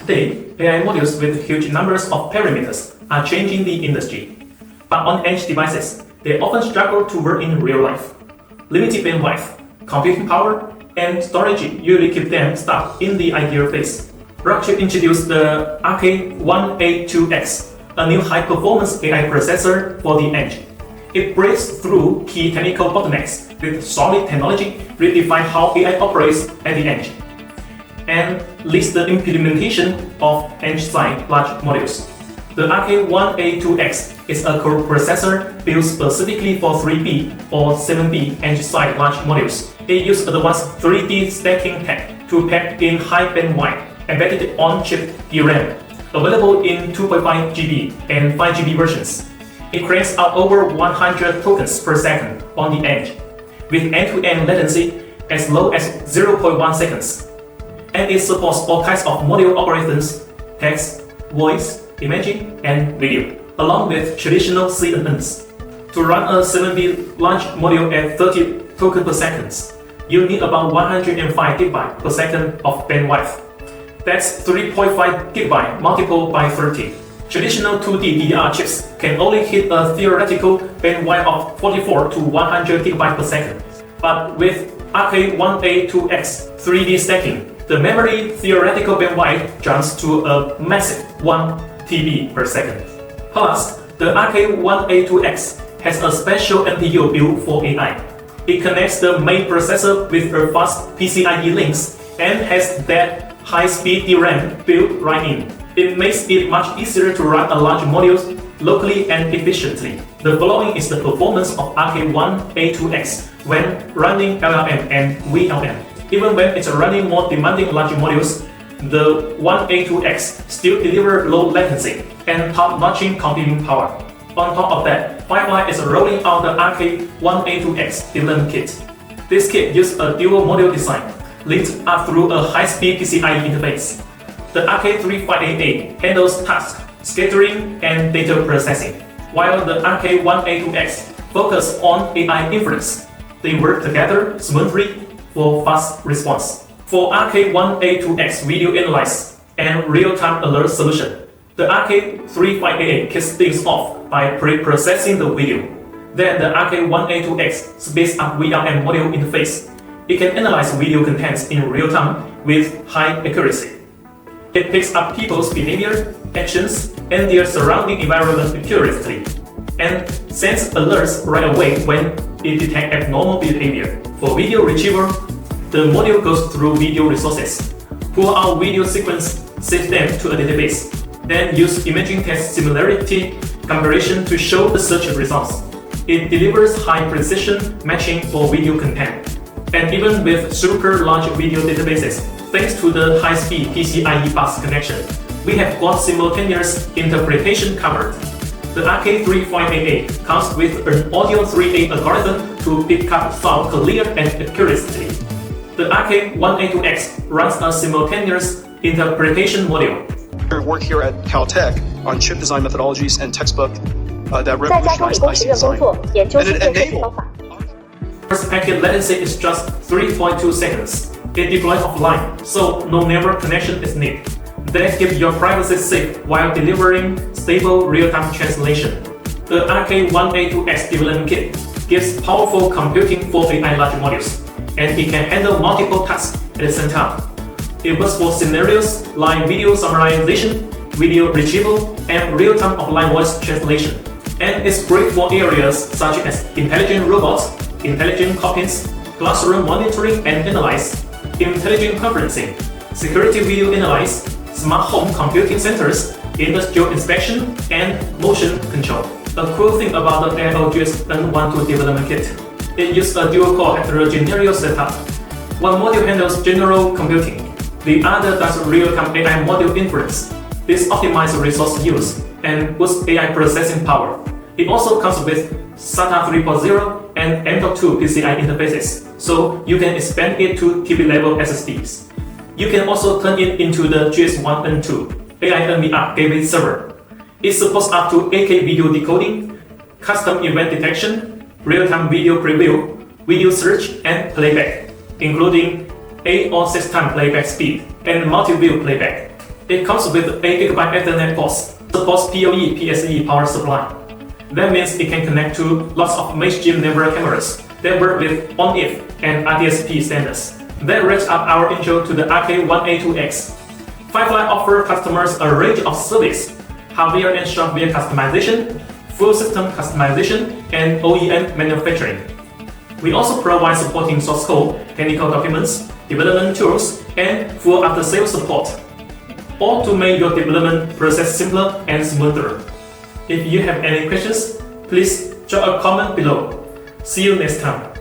Today, AI modules with huge numbers of parameters are changing the industry. But on edge devices, they often struggle to work in real life. Limited bandwidth, computing power, and storage usually keep them stuck in the ideal phase. Rockchip introduced the RK182X, a new high-performance AI processor for the edge. It breaks through key technical bottlenecks with solid technology, redefine how AI operates at the edge, and leads the implementation of edge-side large modules. The RK182X is a core processor built specifically for 3B or 7B edge-side large modules. It uses advanced 3D stacking tech to pack in high bandwidth embedded on-chip DRAM, available in 2.5 GB and 5 GB versions. It cranks out over 100 tokens per second on the edge, with end-to-end latency as low as 0.1 seconds. And it supports all kinds of module algorithms, text, voice, imaging, and video, along with traditional CNNs. To run a 7B large module at 30 tokens per second, you need about 105 GB per second of bandwidth. That's 3.5 GB multiplied by 30. Traditional 2D DDR chips can only hit a theoretical bandwidth of 44 to 100 GB per second. But with RK182X 3D stacking, the memory theoretical bandwidth jumps to a massive 1 TB per second. Plus, the RK182X has a special NPU built for AI. It connects the main processor with a fast PCIe links and has that high-speed DRAM built right in. It makes it much easier to run a large module locally and efficiently. The following is the performance of RK182X when running LLM and VLM. Even when it's running more demanding large modules, the 182X still delivers low latency and top-notch computing power. On top of that, Firefly is rolling out the RK182X Development Kit. This kit uses a dual module design, linked up through a high-speed PCIe interface. The RK3588 handles task, scheduling, and data processing, while the RK182X focuses on AI inference. They work together smoothly for fast response. For RK182X video analysis and real-time alert solution, the RK3588 kicks things off by pre-processing the video. Then the RK182X spits up VLM module interface. It can analyze video contents in real time with high accuracy. It picks up people's behavior, actions, and their surrounding environment accurately, and sends alerts right away when it detects abnormal behavior. For video retrieval, the module goes through video resources, pull out video sequence, save them to a database, then use imaging test similarity comparison to show the search results. It delivers high precision matching for video content. And even with super large video databases, thanks to the high-speed PCIe bus connection, we have got simultaneous interpretation covered. The RK3588 comes with an audio 3A algorithm to pick up sound clear and accurately. The RK182X runs a simultaneous interpretation module. Work here at Caltech on chip design methodologies and textbook that revolutionized IC design. And it enabled. First packet latency is just 3.2 seconds. It deploys offline, so no network connection is needed. That keeps your privacy safe while delivering stable real-time translation. The RK182X Development Kit gives powerful computing for AI large modules, and it can handle multiple tasks at the same time. It works for scenarios like video summarization, video retrieval, and real-time offline voice translation. And it's great for areas such as intelligent robots, intelligent cockpits, classroom monitoring and analysis, intelligent conferencing, security video analysis, smart home computing centers, industrial inspection, and motion control. A cool thing about the AIOGS N12 Development Kit, it uses a dual-core heterogeneous setup. One module handles general computing, the other does real-time AI module inference. This optimizes resource use and boosts AI processing power. It also comes with SATA 3.0 and M.2 PCI interfaces, so you can expand it to TB-level SSDs. You can also turn it into the GS1 and 2 AI NVR gateway server. It supports up to 8K video decoding, custom event detection, real-time video preview, video search, and playback, including 8 or 6 times playback speed and multi-view playback. It comes with 8 GB Ethernet ports, supports PoE PSE power supply. That means it can connect to lots of mainstream network cameras that work with ONIF and RDSP standards. That wraps up our intro to the RK182X. Firefly offers customers a range of services: hardware and software customization, full system customization, and OEM manufacturing. We also provide supporting source code, technical documents, development tools, and full after-sales support, all to make your development process simpler and smoother. If you have any questions, please drop a comment below. See you next time.